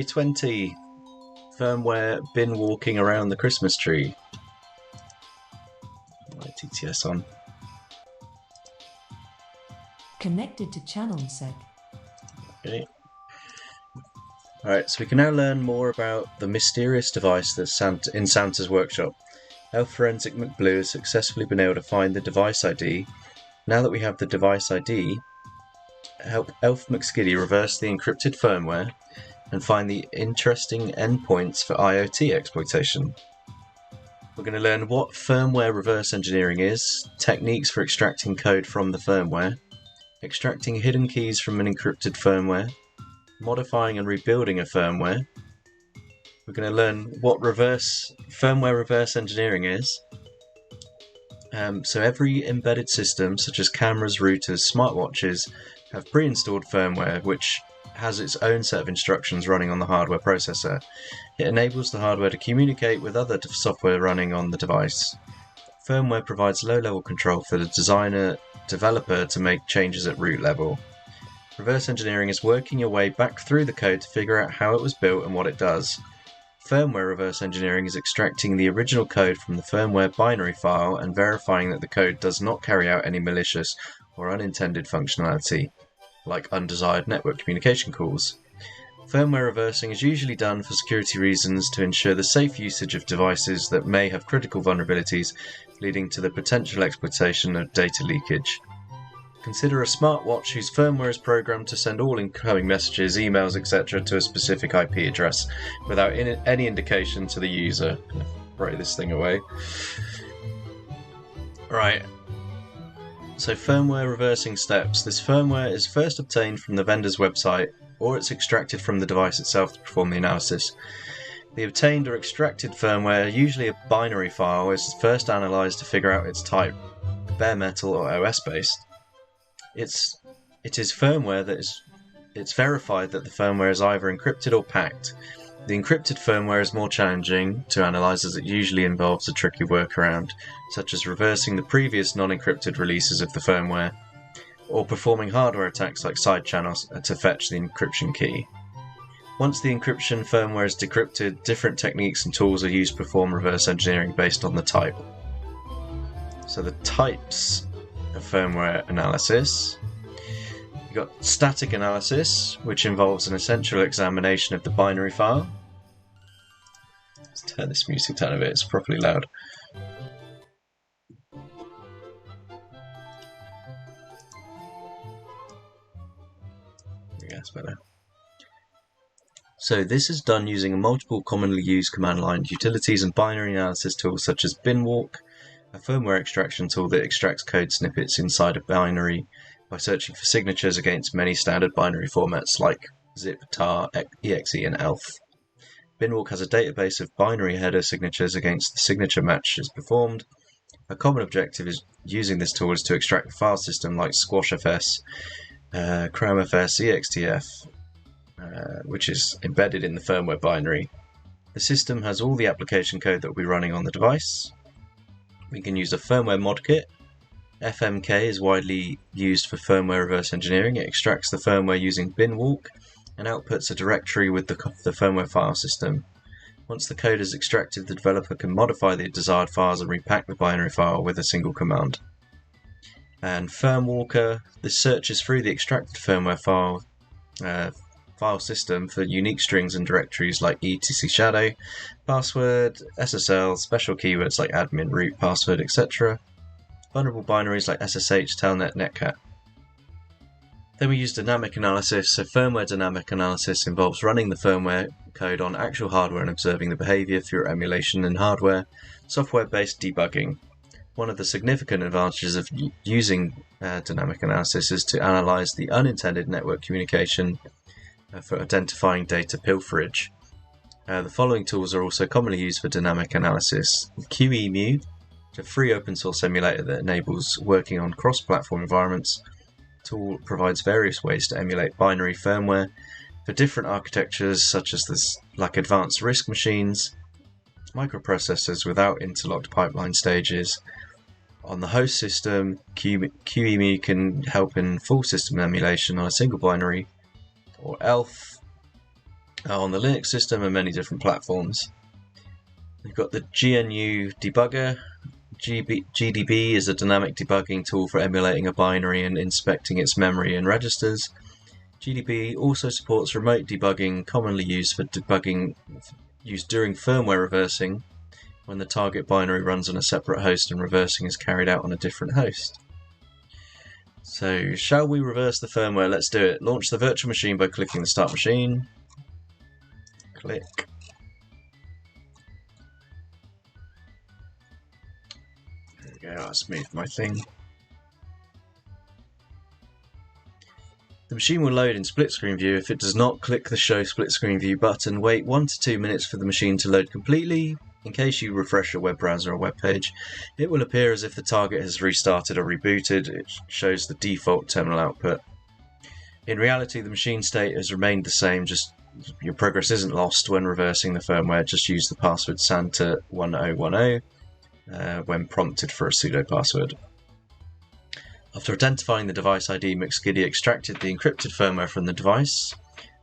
20 firmware bin walking around the Christmas tree. My TTS on. Connected to channel sec. Okay. Alright, so we can now learn more about the mysterious device that's in Santa's workshop. Elf Forensic McBlue has successfully been able to find the device ID. Now that we have the device ID, help Elf McSkidy reverse the encrypted firmware and find the interesting endpoints for IoT exploitation. We're going to learn what firmware reverse engineering is, techniques for extracting code from the firmware, extracting hidden keys from an encrypted firmware, modifying and rebuilding a firmware. We're going to learn what firmware reverse engineering is. So every embedded system, such as cameras, routers, smartwatches, have pre-installed firmware which has its own set of instructions running on the hardware processor. It enables the hardware to communicate with other software running on the device. Firmware provides low-level control for the developer to make changes at root level. Reverse engineering is working your way back through the code to figure out how it was built and what it does. Firmware reverse engineering is extracting the original code from the firmware binary file and verifying that the code does not carry out any malicious or unintended functionality, like undesired network communication calls. Firmware reversing is usually done for security reasons to ensure the safe usage of devices that may have critical vulnerabilities, leading to the potential exploitation of data leakage. Consider a smartwatch whose firmware is programmed to send all incoming messages, emails, etc. to a specific IP address without any indication to the user. I'm going to throw this thing away. Right. So firmware reversing steps. This firmware is first obtained from the vendor's website, or it's extracted from the device itself to perform the analysis. The obtained or extracted firmware, usually a binary file, is first analysed to figure out its type, bare metal or OS based. It is firmware that it's verified that the firmware is either encrypted or packed. The encrypted firmware is more challenging to analyse as it usually involves a tricky workaround, such as reversing the previous non-encrypted releases of the firmware, or performing hardware attacks like side channels to fetch the encryption key. Once the encryption firmware is decrypted, different techniques and tools are used to perform reverse engineering based on the type. So the types of firmware analysis. You've got static analysis, which involves an essential examination of the binary file. Let's turn this music down a bit, it's properly loud. Yeah, that's better. So this is done using multiple commonly used command line utilities and binary analysis tools such as Binwalk, a firmware extraction tool that extracts code snippets inside a binary by searching for signatures against many standard binary formats like zip, tar, exe, and elf. Binwalk has a database of binary header signatures against the signature matches performed. A common objective is using this tool is to extract a file system like squashfs, cramfs, extf, which is embedded in the firmware binary. The system has all the application code that will be running on the device. We can use a firmware mod kit. FMK is widely used for firmware reverse engineering. It extracts the firmware using Binwalk and outputs a directory with the firmware file system. Once the code is extracted, the developer can modify the desired files and repack the binary file with a single command. And Firmwalker, this searches through the extracted firmware file system for unique strings and directories like etc shadow, password, SSL, special keywords like admin, root, password, etc. Vulnerable binaries like SSH, telnet, netcat. Then we use dynamic analysis. So firmware dynamic analysis involves running the firmware code on actual hardware and observing the behavior through emulation and hardware, software-based debugging. One of the significant advantages of using dynamic analysis is to analyze the unintended network communication for identifying data pilferage. The following tools are also commonly used for dynamic analysis. QEMU, a free open source emulator that enables working on cross-platform environments. The tool provides various ways to emulate binary firmware for different architectures such as advanced RISC machines, microprocessors without interlocked pipeline stages. On the host system, QEMU can help in full system emulation on a single binary, or Elf on the Linux system and many different platforms. We've got the GNU debugger. GDB is a dynamic debugging tool for emulating a binary and inspecting its memory and registers. GDB also supports remote debugging, commonly used for debugging used during firmware reversing, when the target binary runs on a separate host and reversing is carried out on a different host. So, shall we reverse the firmware? Let's do it. Launch the virtual machine by clicking the Start Machine. Click. There we go, let's move my thing. The machine will load in split screen view. If it does not, click the Show Split Screen View button. Wait 1 to 2 minutes for the machine to load completely. In case you refresh your web browser or web page, it will appear as if the target has restarted or rebooted. It shows the default terminal output. In reality, the machine state has remained the same, just your progress isn't lost when reversing the firmware. Just use the password Santa1010 when prompted for a sudo password. After identifying the device ID, McSkidy extracted the encrypted firmware from the device.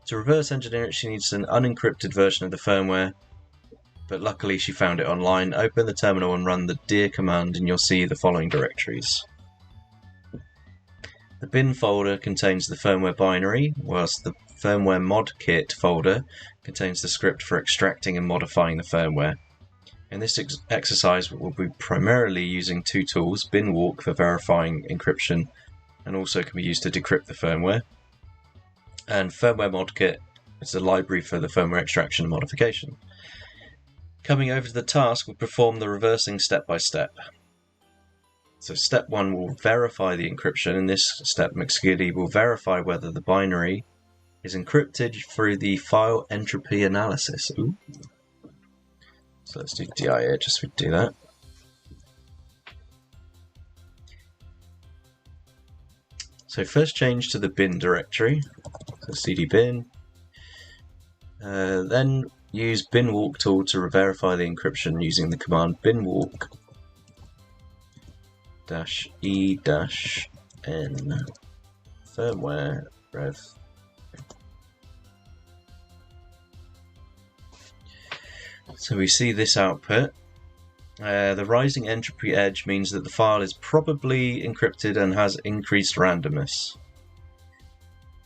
To reverse engineer it, she needs an unencrypted version of the firmware, but luckily she found it online. Open the terminal and run the dir command and you'll see the following directories. The bin folder contains the firmware binary, whilst the firmware mod kit folder contains the script for extracting and modifying the firmware. In this exercise, we'll be primarily using two tools, Binwalk for verifying encryption and also can be used to decrypt the firmware, and Firmware ModKit is a library for the firmware extraction and modification. Coming over to the task, we'll perform the reversing step by step. So step 1 will verify the encryption. In this step, McSkidy will verify whether the binary is encrypted through the file entropy analysis. Ooh. So let's do dir just to do that. So first change to the bin directory, so cd bin. Then use binwalk tool to verify the encryption using the command binwalk -e-n firmware rev. So we see this output. The rising entropy edge means that the file is probably encrypted and has increased randomness.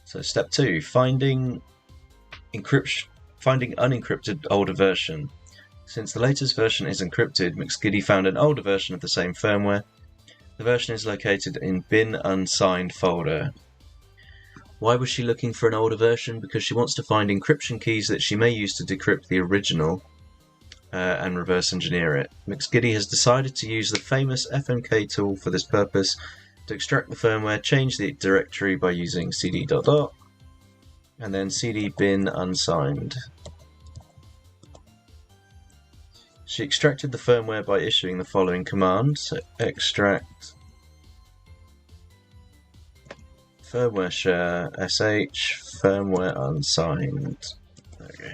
So step 2, finding unencrypted older version. Since the latest version is encrypted, McSkidy found an older version of the same firmware. The version is located in bin unsigned folder. Why was she looking for an older version? Because she wants to find encryption keys that she may use to decrypt the original and reverse engineer it. McSkidy has decided to use the famous FMK tool for this purpose to extract the firmware, change the directory by using cd ... and then cd bin unsigned. She extracted the firmware by issuing the following command, so extract firmware share sh firmware unsigned. There we go.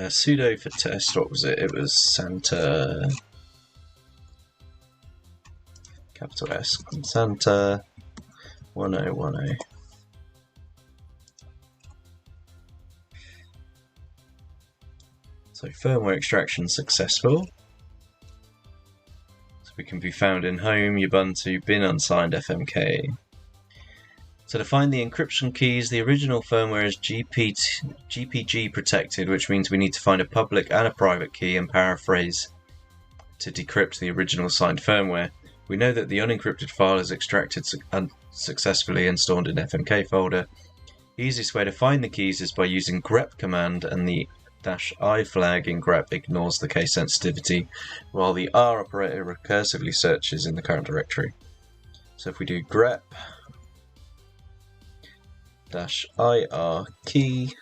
Sudo for test, what was it? It was Santa, capital S, Santa 1010. So firmware extraction successful. So we can be found in home, Ubuntu, bin unsigned FMK. So to find the encryption keys, the original firmware is GPG protected, which means we need to find a public and a private key and paraphrase to decrypt the original signed firmware. We know that the unencrypted file is extracted successfully and stored in FMK folder. The easiest way to find the keys is by using grep command, and the -i flag in grep ignores the case sensitivity, while the R operator recursively searches in the current directory. So if we do grep -ir key,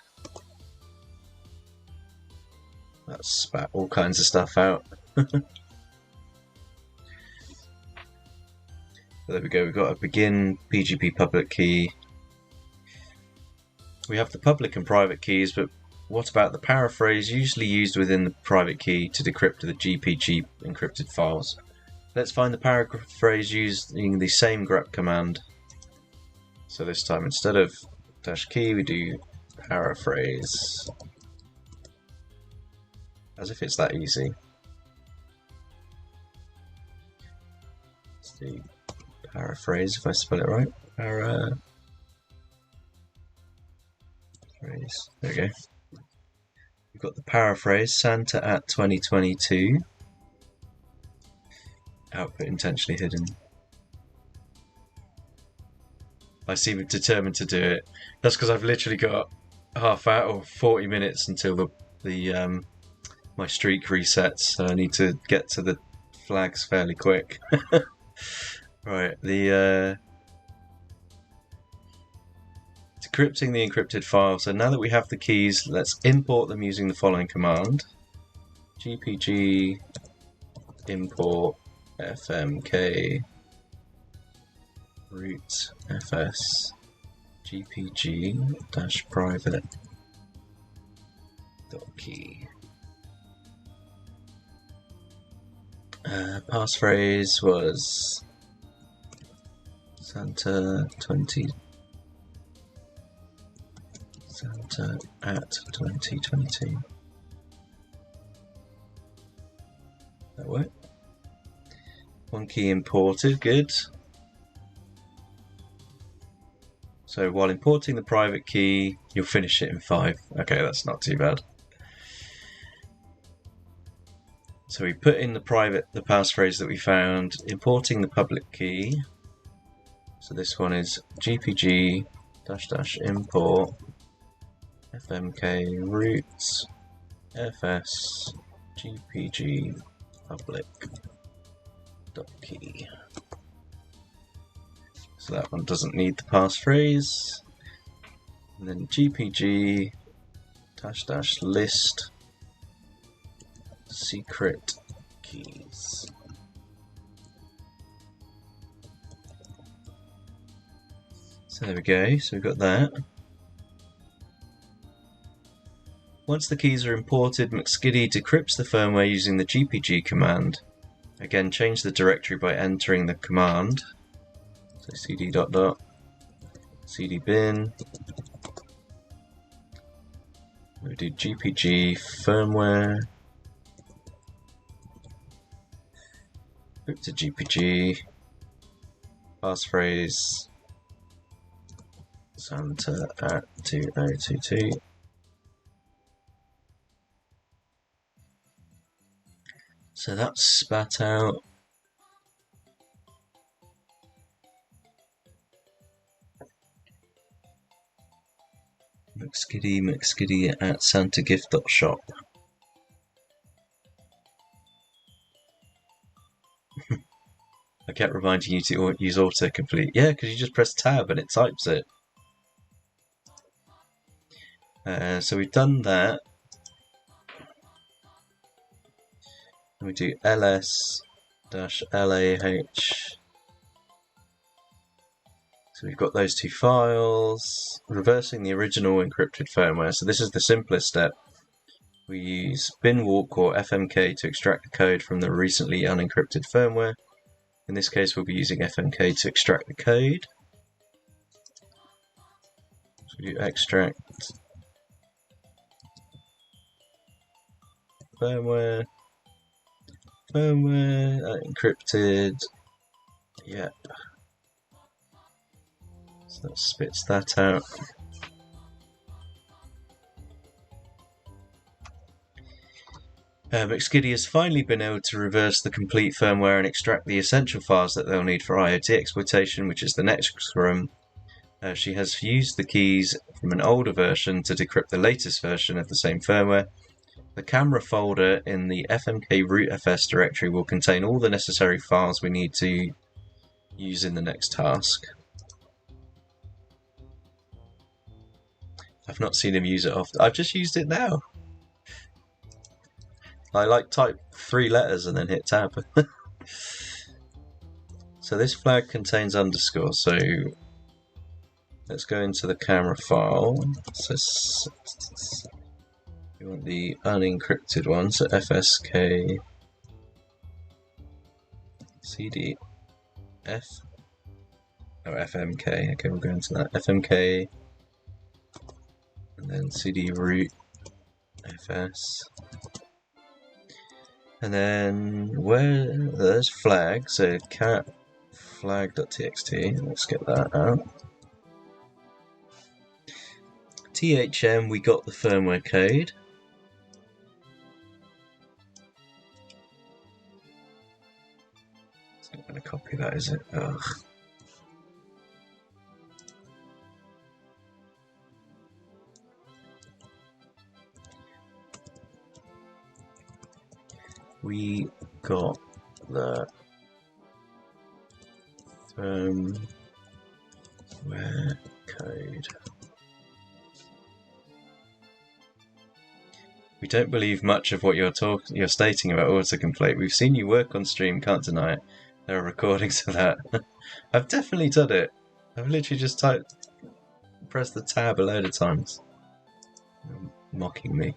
that spat all kinds of stuff out. There we go, we've got a begin PGP public key. We have the public and private keys, but what about the paraphrase usually used within the private key to decrypt the GPG encrypted files? Let's find the paraphrase using the same grep command. So this time, instead of -key, we do paraphrase. As if it's that easy. Let's do paraphrase, if I spell it right. Paraphrase. There we go. We've got the paraphrase, Santa at 2022. Output intentionally hidden. I seem determined to do it. That's because I've literally got half hour or 40 minutes until the my streak resets, so I need to get to the flags fairly quick. Right, decrypting the encrypted file. So now that we have the keys, let's import them using the following command: gpg import fmk root fs gpg private key. Passphrase was Santa at 2022. That worked. One key imported, good. So while importing the private key, you'll finish it in 5. Okay, that's not too bad. So we put in the passphrase that we found, importing the public key. So this one is gpg --import fmk root fs gpg public key. So that one doesn't need the passphrase. And then gpg --list secret keys. So there we go, so we've got that. Once the keys are imported, McSkidy decrypts the firmware using the gpg command. Again, change the directory by entering the command. So cd ... cd bin. We do gpg firmware. Hook to gpg. Passphrase Santa at 2022. So that's spat out. McSkidy at santagift.shop. I kept reminding you to use autocomplete. Yeah, because you just press tab and it types it. So we've done that. And we do ls-lah. So we've got those two files, reversing the original encrypted firmware. So this is the simplest step. We use binwalk or FMK to extract the code from the recently unencrypted firmware. In this case, we'll be using FMK to extract the code. So we do extract firmware encrypted. Yep. So that spits that out. McSkidy has finally been able to reverse the complete firmware and extract the essential files that they'll need for IoT exploitation, which is the next room. She has used the keys from an older version to decrypt the latest version of the same firmware. The camera folder in the fmk rootfs directory will contain all the necessary files we need to use in the next task. I've not seen him use it often. I've just used it now. I type 3 letters and then hit tab. So this flag contains underscore, so let's go into the camera file. So we want the unencrypted one, so fsk cd fmk. Okay, we'll go into that. fmk, and then cd root fs. And then there's flag, so cat flag.txt. Let's get that out. THM, we got the firmware code. It's not going to copy that, is it? Ugh. We got the firmware code. We don't believe much of what you're stating about autocomplete. We've seen you work on stream, can't deny it. There are recordings of that. I've definitely done it. I've literally just pressed the tab a load of times. You're mocking me.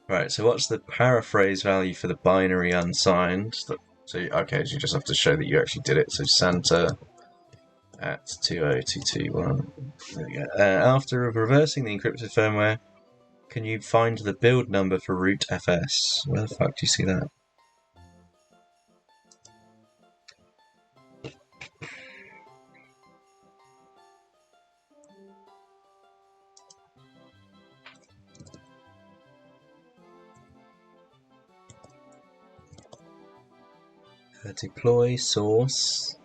Right, so what's the paraphrase value for the binary unsigned? So you just have to show that you actually did it. So Santa at 20221. There we go. After reversing the encrypted firmware, can you find the build number for root fs? Where the fuck do you see that? Deploy source.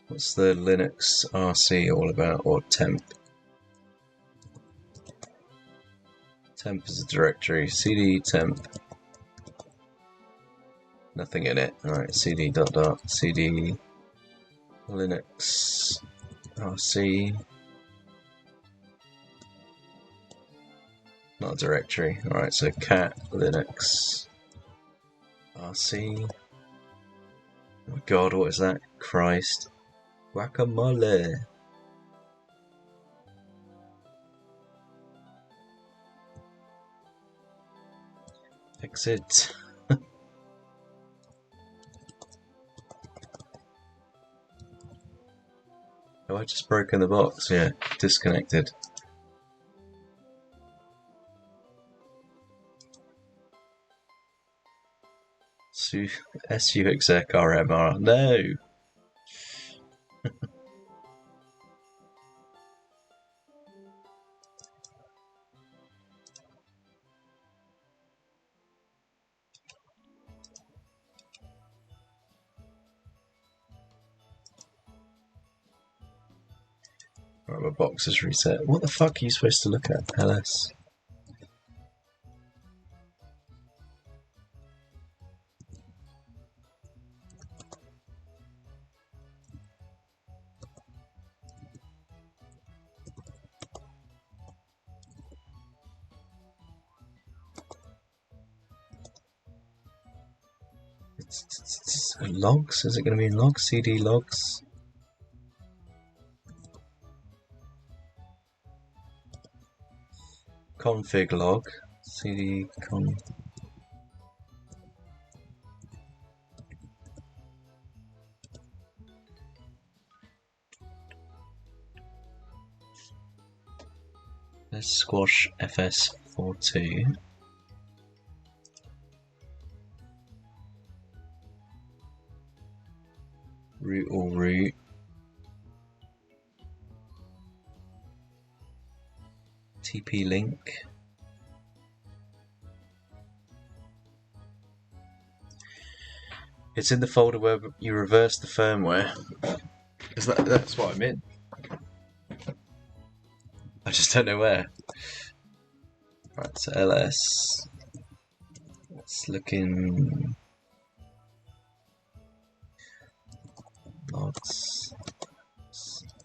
What's the Linux RC all about, or temp? Temp is a directory. CD temp. Nothing in it. Alright, cd cd Linux RC. Not a directory. Alright, so cat Linux RC. Oh my god, what is that? Christ. Guacamole. Exit. Have I just broken the box? Yeah, disconnected. SU exec RMR. No! Right, my box is reset. What the fuck are you supposed to look at? LS. Logs? Is it going to be in logs? CD logs? Config log. CD con. Let's squash FS42. Root or root. TP link. It's in the folder where you reverse the firmware. That's what I'm in. I just don't know where. Right, so LS. Let's look in logs.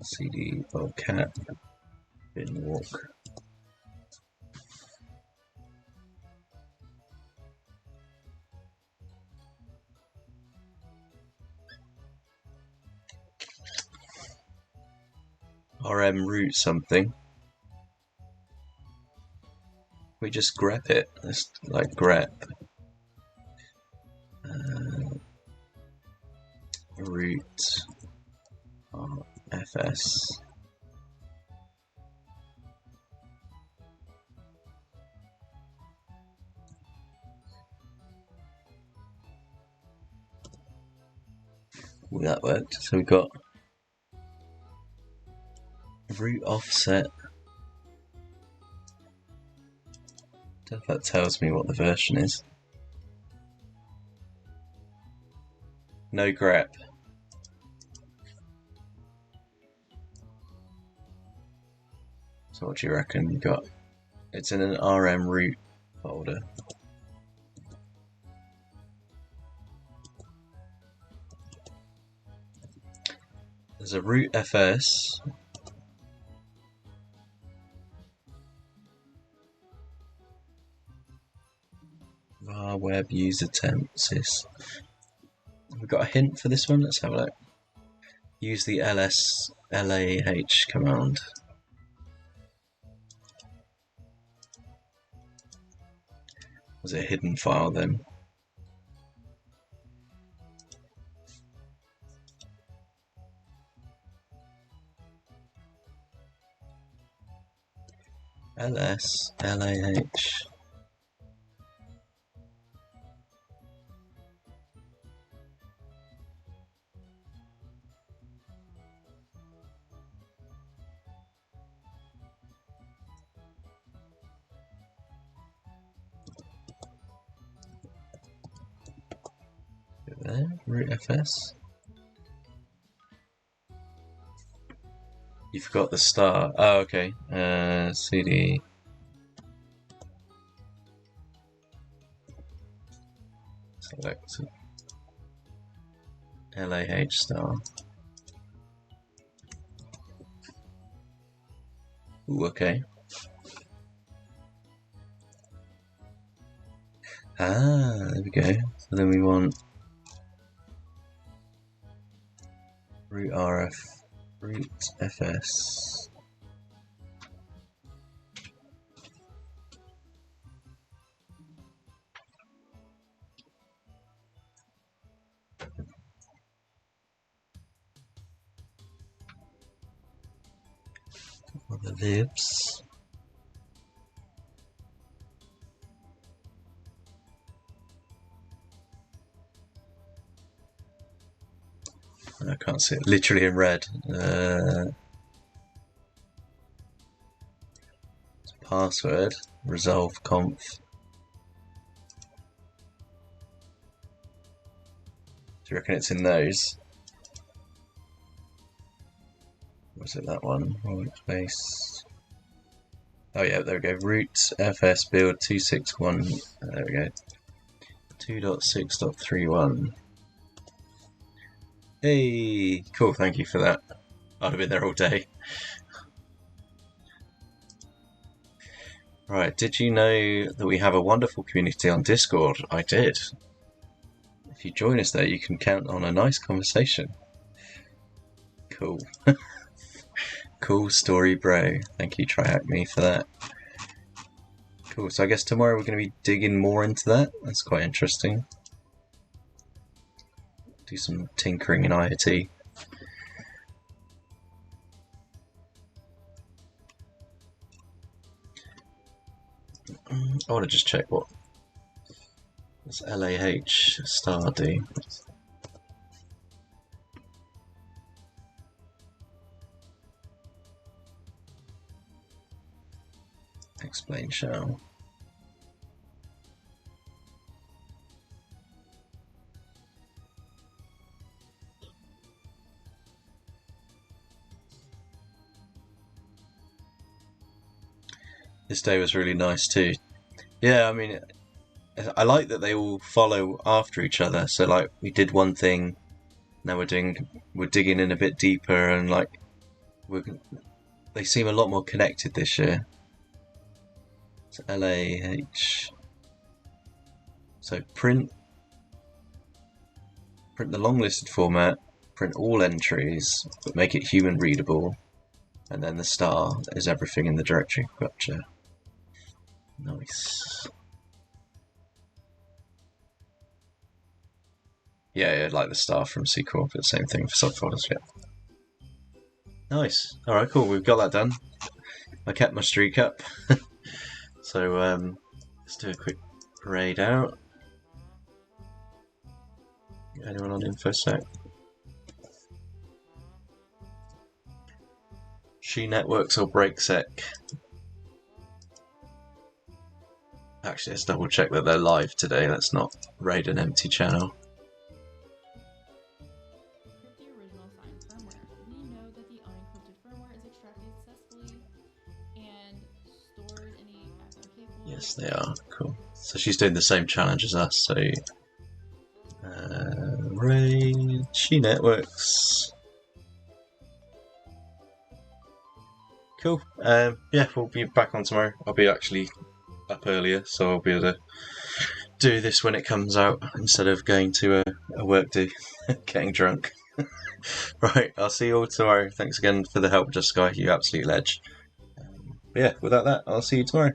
CD cat binwalk. RM root something. we just grep it? Let's like grep root fs. Well, that worked. So we've got root offset. I don't know if that tells me what the version is. No grep. So what do you reckon you got? It's in an RM root folder. There's a root fs. var web user temp sys. We've got a hint for this one. Let's have a look. Use the lah command. Was it a hidden file then? lah. There, root fs. You forgot the star. Oh, okay. cd. Select lah star. Ooh, okay. There we go. So then we want root rf, root fs. For the libs. I can't see it. Literally in red. Password. Resolve conf. Do you reckon it's in those? Was it that one? Space. Oh yeah, there we go. Root fs build 261. There we go. 2.6.31. Hey, cool, thank you for that. I'd have been there all day. Right, did you know that we have a wonderful community on Discord? I did. If you join us there, you can count on a nice conversation. Cool. Cool story, bro. Thank you, TryHackMe, for that. Cool, so I guess tomorrow we're going to be digging more into that. That's quite interesting. Do some tinkering in IoT. I want to just check what does lah star do. Explain shell. This day was really nice too. Yeah, I mean, I like that they all follow after each other. So like, we did one thing, now we're digging in a bit deeper, and like, they seem a lot more connected this year. So lah. So print the long listed format, print all entries, but make it human readable, and then the star is everything in the directory. Gotcha. Nice. Yeah, like the star from C Corp, but same thing for subfolders, yeah. Nice. Alright, cool, we've got that done. I kept my streak up. So let's do a quick raid out. Anyone on InfoSec? She networks or breaksec? Actually, let's double check that they're live today. Let's not raid an empty channel. The original signed firmware. We know that the unencrypted firmware is extracted successfully and stored in the backup capable. Yes, they are. Cool. So she's doing the same challenge as us. So raid. She networks. Cool. Yeah, we'll be back on tomorrow. I'll be actually up earlier, so I'll be able to do this when it comes out instead of going to a work do, getting drunk. Right, I'll see you all tomorrow. Thanks again for the help, Just Sky. You absolute ledge. Yeah, without that, I'll see you tomorrow.